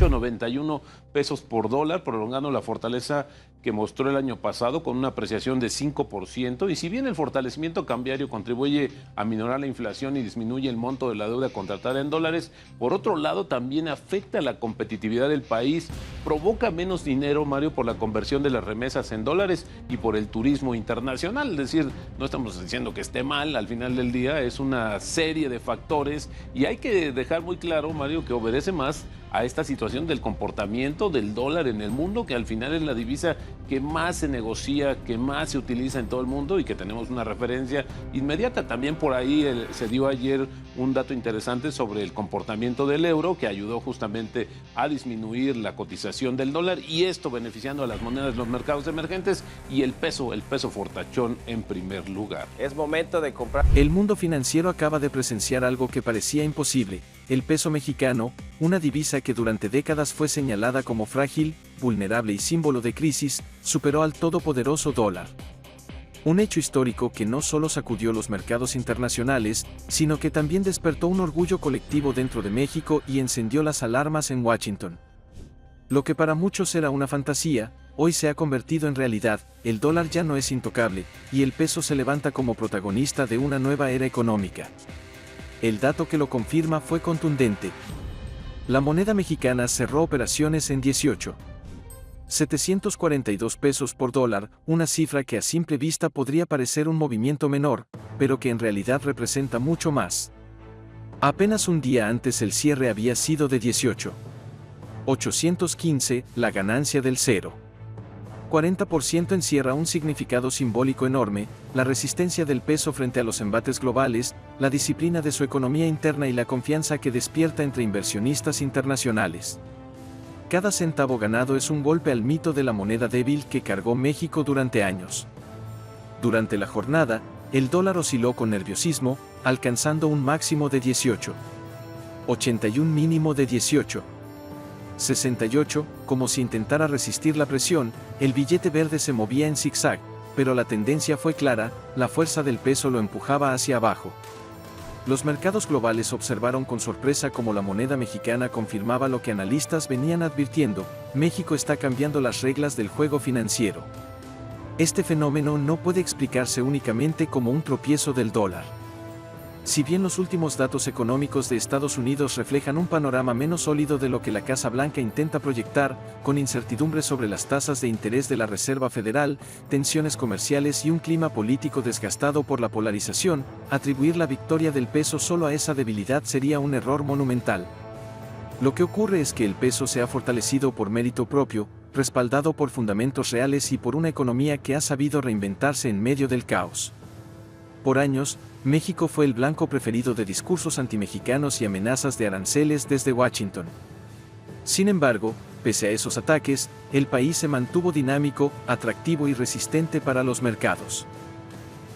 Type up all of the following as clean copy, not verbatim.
18.91 pesos por dólar, prolongando la fortaleza que mostró el año pasado con una apreciación de 5%. Y si bien el fortalecimiento cambiario contribuye a minorar la inflación y disminuye el monto de la deuda contratada en dólares, por otro lado también afecta la competitividad del país, provoca menos dinero, Mario, por la conversión de las remesas en dólares y por el turismo internacional. Es decir, no estamos diciendo que esté mal, al final del día es una serie de factores y hay que dejar muy claro, Mario, que obedece más a esta situación del comportamiento del dólar en el mundo, que al final es la divisa que más se negocia, que más se utiliza en todo el mundo y que tenemos una referencia inmediata. También por ahí se dio ayer un dato interesante sobre el comportamiento del euro, que ayudó justamente a disminuir la cotización del dólar, y esto beneficiando a las monedas de los mercados emergentes y el peso fortachón en primer lugar. Es momento de comprar. El mundo financiero acaba de presenciar algo que parecía imposible: el peso mexicano, una divisa que durante décadas fue señalada como frágil, vulnerable y símbolo de crisis, superó al todopoderoso dólar. Un hecho histórico que no solo sacudió los mercados internacionales, sino que también despertó un orgullo colectivo dentro de México y encendió las alarmas en Washington. Lo que para muchos era una fantasía, hoy se ha convertido en realidad. El dólar ya no es intocable, y el peso se levanta como protagonista de una nueva era económica. El dato que lo confirma fue contundente. La moneda mexicana cerró operaciones en 18.742 pesos por dólar, una cifra que a simple vista podría parecer un movimiento menor, pero que en realidad representa mucho más. Apenas un día antes el cierre había sido de 18.815, la ganancia del 0,40% encierra un significado simbólico enorme: la resistencia del peso frente a los embates globales, la disciplina de su economía interna y la confianza que despierta entre inversionistas internacionales. Cada centavo ganado es un golpe al mito de la moneda débil que cargó México durante años. Durante la jornada, el dólar osciló con nerviosismo, alcanzando un máximo de 18.81 y un mínimo de 18.68, como si intentara resistir la presión. El billete verde se movía en zigzag, pero la tendencia fue clara: la fuerza del peso lo empujaba hacia abajo. Los mercados globales observaron con sorpresa cómo la moneda mexicana confirmaba lo que analistas venían advirtiendo: México está cambiando las reglas del juego financiero. Este fenómeno no puede explicarse únicamente como un tropiezo del dólar. Si bien los últimos datos económicos de Estados Unidos reflejan un panorama menos sólido de lo que la Casa Blanca intenta proyectar, con incertidumbre sobre las tasas de interés de la Reserva Federal, tensiones comerciales y un clima político desgastado por la polarización, atribuir la victoria del peso solo a esa debilidad sería un error monumental. Lo que ocurre es que el peso se ha fortalecido por mérito propio, respaldado por fundamentos reales y por una economía que ha sabido reinventarse en medio del caos. Por años, México fue el blanco preferido de discursos antimexicanos y amenazas de aranceles desde Washington. Sin embargo, pese a esos ataques, el país se mantuvo dinámico, atractivo y resistente para los mercados.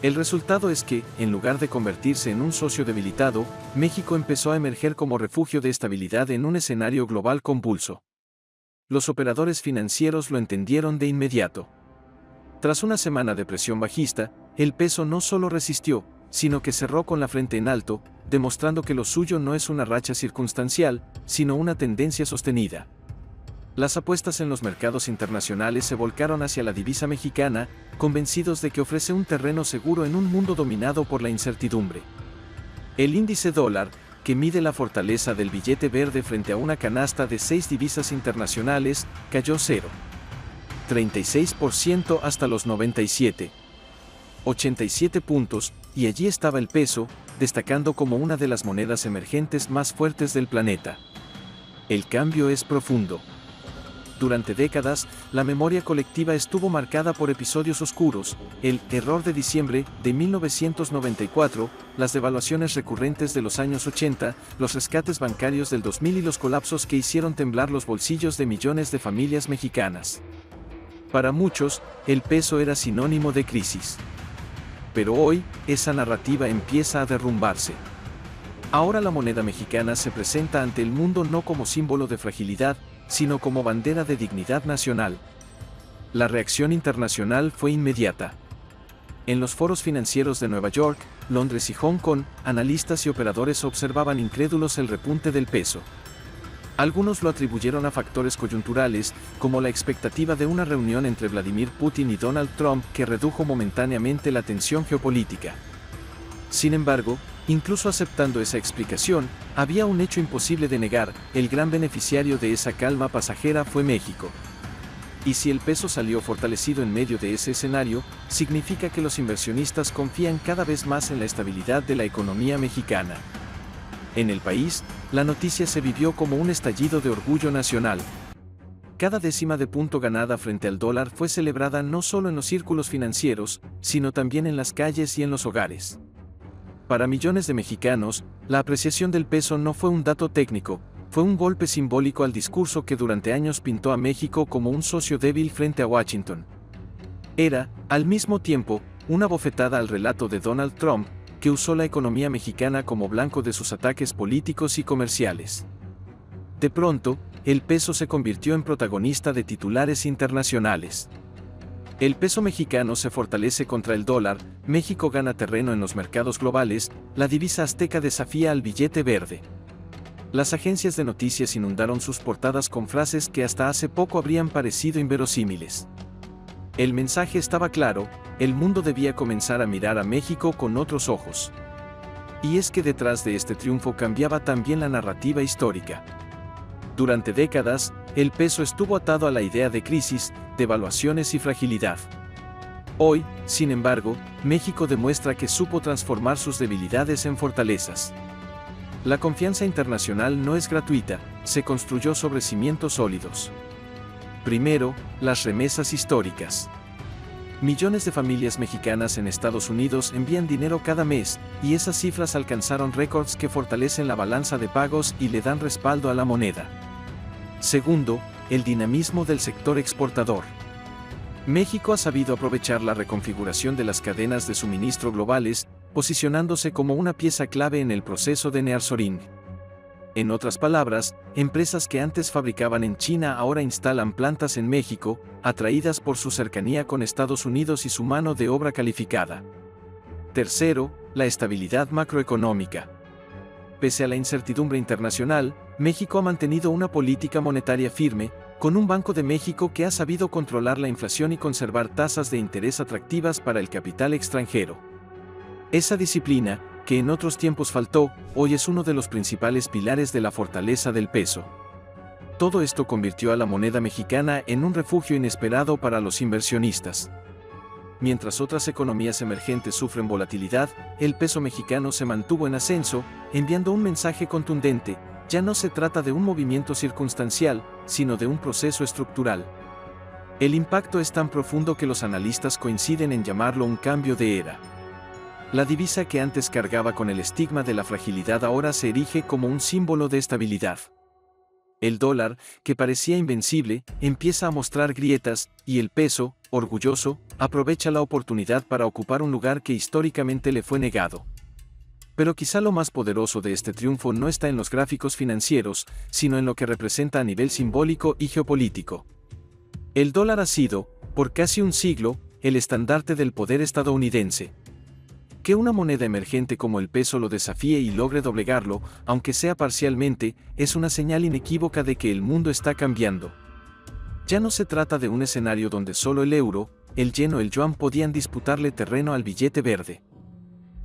El resultado es que, en lugar de convertirse en un socio debilitado, México empezó a emerger como refugio de estabilidad en un escenario global convulso. Los operadores financieros lo entendieron de inmediato. Tras una semana de presión bajista, el peso no solo resistió, sino que cerró con la frente en alto, demostrando que lo suyo no es una racha circunstancial, sino una tendencia sostenida. Las apuestas en los mercados internacionales se volcaron hacia la divisa mexicana, convencidos de que ofrece un terreno seguro en un mundo dominado por la incertidumbre. El índice dólar, que mide la fortaleza del billete verde frente a una canasta de 6 divisas internacionales, cayó 0,36% hasta los 97,87 puntos, y allí estaba el peso, destacando como una de las monedas emergentes más fuertes del planeta. El cambio es profundo. Durante décadas, la memoria colectiva estuvo marcada por episodios oscuros: el error de diciembre de 1994, las devaluaciones recurrentes de los años 80, los rescates bancarios del 2000 y los colapsos que hicieron temblar los bolsillos de millones de familias mexicanas. Para muchos, el peso era sinónimo de crisis. Pero hoy, esa narrativa empieza a derrumbarse. Ahora la moneda mexicana se presenta ante el mundo no como símbolo de fragilidad, sino como bandera de dignidad nacional. La reacción internacional fue inmediata. En los foros financieros de Nueva York, Londres y Hong Kong, analistas y operadores observaban incrédulos el repunte del peso. Algunos lo atribuyeron a factores coyunturales, como la expectativa de una reunión entre Vladimir Putin y Donald Trump que redujo momentáneamente la tensión geopolítica. Sin embargo, incluso aceptando esa explicación, había un hecho imposible de negar: el gran beneficiario de esa calma pasajera fue México. Y si el peso salió fortalecido en medio de ese escenario, significa que los inversionistas confían cada vez más en la estabilidad de la economía mexicana. En el país, la noticia se vivió como un estallido de orgullo nacional. Cada décima de punto ganada frente al dólar fue celebrada no solo en los círculos financieros, sino también en las calles y en los hogares. Para millones de mexicanos, la apreciación del peso no fue un dato técnico, fue un golpe simbólico al discurso que durante años pintó a México como un socio débil frente a Washington. Era, al mismo tiempo, una bofetada al relato de Donald Trump, que usó la economía mexicana como blanco de sus ataques políticos y comerciales. De pronto, el peso se convirtió en protagonista de titulares internacionales. El peso mexicano se fortalece contra el dólar, México gana terreno en los mercados globales, la divisa azteca desafía al billete verde. Las agencias de noticias inundaron sus portadas con frases que hasta hace poco habrían parecido inverosímiles. El mensaje estaba claro: el mundo debía comenzar a mirar a México con otros ojos. Y es que detrás de este triunfo cambiaba también la narrativa histórica. Durante décadas, el peso estuvo atado a la idea de crisis, devaluaciones y fragilidad. Hoy, sin embargo, México demuestra que supo transformar sus debilidades en fortalezas. La confianza internacional no es gratuita, se construyó sobre cimientos sólidos. Primero, las remesas históricas. Millones de familias mexicanas en Estados Unidos envían dinero cada mes, y esas cifras alcanzaron récords que fortalecen la balanza de pagos y le dan respaldo a la moneda. Segundo, el dinamismo del sector exportador. México ha sabido aprovechar la reconfiguración de las cadenas de suministro globales, posicionándose como una pieza clave en el proceso de nearshoring. En otras palabras, empresas que antes fabricaban en China ahora instalan plantas en México, atraídas por su cercanía con Estados Unidos y su mano de obra calificada. Tercero, la estabilidad macroeconómica. Pese a la incertidumbre internacional, México ha mantenido una política monetaria firme, con un Banco de México que ha sabido controlar la inflación y conservar tasas de interés atractivas para el capital extranjero. Esa disciplina, que en otros tiempos faltó, hoy es uno de los principales pilares de la fortaleza del peso. Todo esto convirtió a la moneda mexicana en un refugio inesperado para los inversionistas. Mientras otras economías emergentes sufren volatilidad, el peso mexicano se mantuvo en ascenso, enviando un mensaje contundente: ya no se trata de un movimiento circunstancial, sino de un proceso estructural. El impacto es tan profundo que los analistas coinciden en llamarlo un cambio de era. La divisa que antes cargaba con el estigma de la fragilidad ahora se erige como un símbolo de estabilidad. El dólar, que parecía invencible, empieza a mostrar grietas, y el peso, orgulloso, aprovecha la oportunidad para ocupar un lugar que históricamente le fue negado. Pero quizá lo más poderoso de este triunfo no está en los gráficos financieros, sino en lo que representa a nivel simbólico y geopolítico. El dólar ha sido, por casi un siglo, el estandarte del poder estadounidense. Que una moneda emergente como el peso lo desafíe y logre doblegarlo, aunque sea parcialmente, es una señal inequívoca de que el mundo está cambiando. Ya no se trata de un escenario donde solo el euro, el yen o el yuan podían disputarle terreno al billete verde.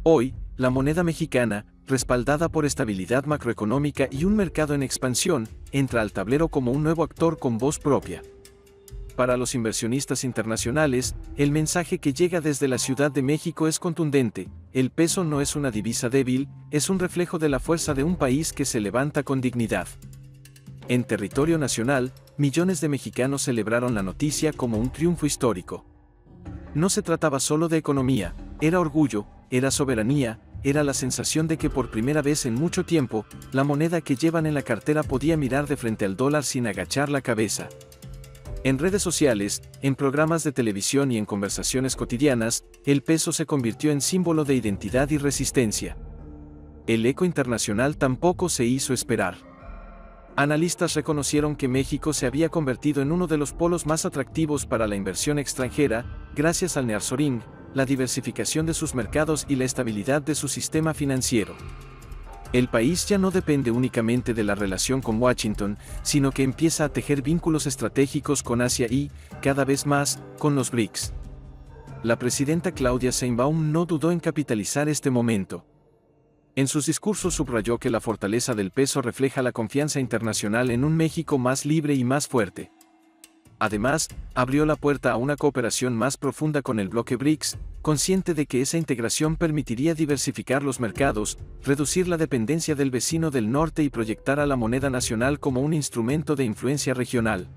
Hoy, la moneda mexicana, respaldada por estabilidad macroeconómica y un mercado en expansión, entra al tablero como un nuevo actor con voz propia. Para los inversionistas internacionales, el mensaje que llega desde la Ciudad de México es contundente: el peso no es una divisa débil, es un reflejo de la fuerza de un país que se levanta con dignidad. En territorio nacional, millones de mexicanos celebraron la noticia como un triunfo histórico. No se trataba solo de economía, era orgullo, era soberanía, era la sensación de que por primera vez en mucho tiempo, la moneda que llevan en la cartera podía mirar de frente al dólar sin agachar la cabeza. En redes sociales, en programas de televisión y en conversaciones cotidianas, el peso se convirtió en símbolo de identidad y resistencia. El eco internacional tampoco se hizo esperar. Analistas reconocieron que México se había convertido en uno de los polos más atractivos para la inversión extranjera, gracias al nearshoring, la diversificación de sus mercados y la estabilidad de su sistema financiero. El país ya no depende únicamente de la relación con Washington, sino que empieza a tejer vínculos estratégicos con Asia y, cada vez más, con los BRICS. La presidenta Claudia Sheinbaum no dudó en capitalizar este momento. En sus discursos subrayó que la fortaleza del peso refleja la confianza internacional en un México más libre y más fuerte. Además, abrió la puerta a una cooperación más profunda con el bloque BRICS, consciente de que esa integración permitiría diversificar los mercados, reducir la dependencia del vecino del norte y proyectar a la moneda nacional como un instrumento de influencia regional.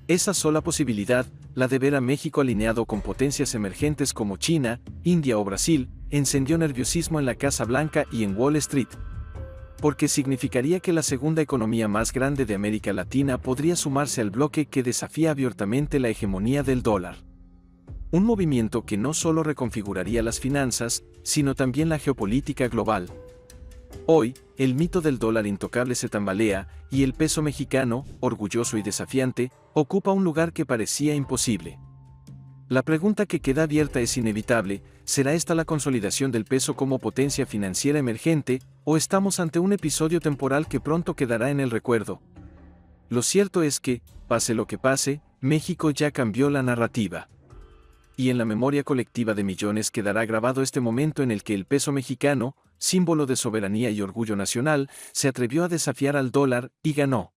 Esa sola posibilidad, la de ver a México alineado con potencias emergentes como China, India o Brasil, encendió nerviosismo en la Casa Blanca y en Wall Street. Porque significaría que la segunda economía más grande de América Latina podría sumarse al bloque que desafía abiertamente la hegemonía del dólar. Un movimiento que no solo reconfiguraría las finanzas, sino también la geopolítica global. Hoy, el mito del dólar intocable se tambalea, y el peso mexicano, orgulloso y desafiante, ocupa un lugar que parecía imposible. La pregunta que queda abierta es inevitable: ¿será esta la consolidación del peso como potencia financiera emergente, o estamos ante un episodio temporal que pronto quedará en el recuerdo? Lo cierto es que, pase lo que pase, México ya cambió la narrativa. Y en la memoria colectiva de millones quedará grabado este momento en el que el peso mexicano, símbolo de soberanía y orgullo nacional, se atrevió a desafiar al dólar, y ganó.